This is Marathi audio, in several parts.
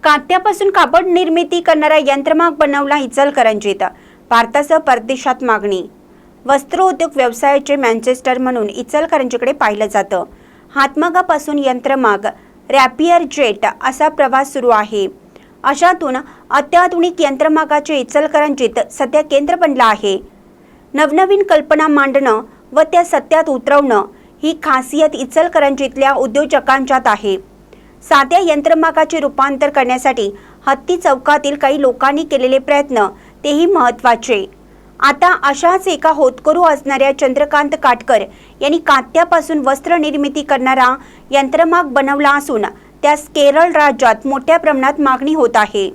कात्यापासून कापड निर्मिती करणारा यंत्रमाग बनवला इचलकरंजीत। भारतासह परदेशात मागणी। वस्त्रोद्योग व्यवसायाचे मँचेस्टर म्हणून इचलकरंजीकडे पाहिलं जातं। हातमागापासून यंत्रमाग, रॅपियर जेट असा प्रवास सुरू आहे। अशातून अत्याधुनिक यंत्रमागाचे इचलकरंजीत सध्या केंद्र बनलं आहे। नवनवीन कल्पना मांडणं व त्या सत्यात उतरवणं ही खासियत इचलकरंजीतल्या उद्योजकांच्यात आहे। साध्या यंत्रमागाचे रूपांतर करण्यासाठी हत्ती चौकातील काही लोकांनी केलेले प्रयत्न तेही महत्त्वाचे। आता अशाच एका होतकरू असणाऱ्या चंद्रकांत काटकर यांनी कात्यापासून वस्त्र निर्मिती करणारा यंत्रमाग बनवला असून त्यास केरळ राज्यात मोठ्या प्रमाणात मागणी होत आहे।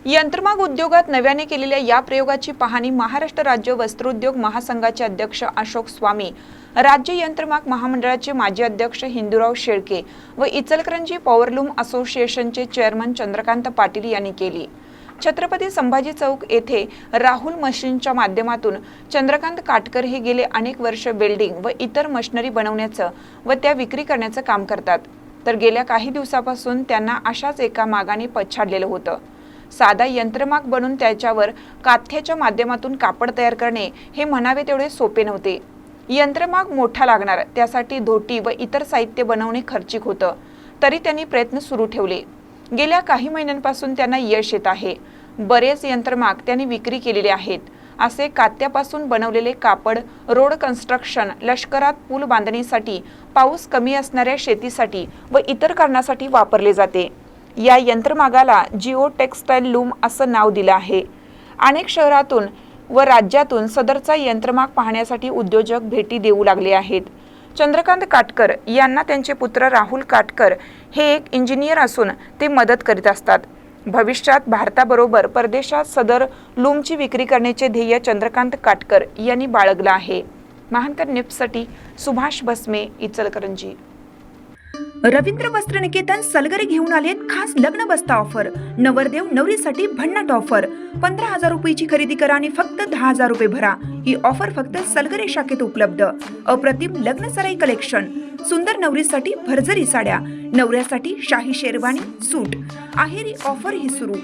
यंत्रमाग उद्योगात नव्याने केलेल्या या प्रयोगाची पाहणी महाराष्ट्र राज्य वस्त्रोद्योग महासंघाचे अध्यक्ष अशोक स्वामी, राज्य यंत्रमाग महामंडळाचे माजी अध्यक्ष हिंदूराव शेळके व इचलकरंजी पॉवरलूम असोसिएशनचे चेअरमन चंद्रकांत पाटील यांनी केली। छत्रपती संभाजी चौक येथे राहुल मशीनच्या माध्यमातून चंद्रकांत काटकर हे गेले अनेक वर्ष वेल्डिंग व इतर मशिनरी बनवण्याचं व त्या विक्री करण्याचं काम करतात। तर गेल्या काही दिवसापासून त्यांना अशाच एका मागाने पछाडलेलं होतं। साधा यंत्रमाग बनवून त्याच्यावर काथ्याच्या माध्यमातून कापड तयार करणे हे म्हणावे तेवढे सोपे नव्हते। यंत्रमाग मोठा लागणार, त्यासाठी धोटी व इतर साहित्य बनवणे खर्चिक होतं, तरी त्यांनी प्रयत्न सुरू ठेवले। गेल्या काही महिन्यांपासून त्यांना यश येत आहे। बरेच यंत्रमाग त्यांनी विक्री केलेले आहेत। असे कात्यापासून बनवलेले कापड रोड कन्स्ट्रक्शन, लष्करात पूल बांधणीसाठी, पाऊस कमी असणाऱ्या शेतीसाठी व इतर कारणासाठी वापरले जाते। या यंत्रमागाला जिओ टेक्सटाईल लूम असं नाव दिलं आहे। अनेक शहरातून व राज्यातून सदरचा यंत्रमाग पाहण्यासाठी उद्योजक भेटी देऊ लागले आहेत। चंद्रकांत काटकर यांना त्यांचे पुत्र राहुल काटकर हे एक इंजिनियर असून ते मदत करीत असतात। भविष्यात भारताबरोबर परदेशात सदर लूमची विक्री करण्याचे ध्येय चंद्रकांत काटकर यांनी बाळगलं आहे। महानकर न्यूजसाठी सुभाष बसमे, इचलकरंजी। रवींद्र वस्त्र निकेतन सलगरे घेऊन आलेत खास लग्न बस्ता ऑफर। नवरदेव नवरीसाठी भन्नाट ऑफर। 15,000 रुपयाची खरेदी करा आणि फक्त 10,000 रुपये भरा। ही ऑफर फक्त सलगरे शाखेत उपलब्ध। अप्रतिम लग्न सराई कलेक्शन, सुंदर नवरीसाठी भरजरी साड्या, नवऱ्यासाठी शाही शेरवानी, सूट। आहेरी ऑफर ही सुरू।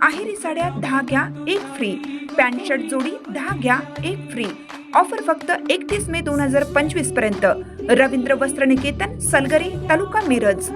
आहेरी साड्या 10 घ्या 1 फ्री। पॅन्ट शर्ट जोडी 10 घ्या 1 फ्री। ऑफर फक्त 31 मे 2025 पर्यंत। रवींद्र वस्त्र निकेतन, सलगरे, तालुका मिरज।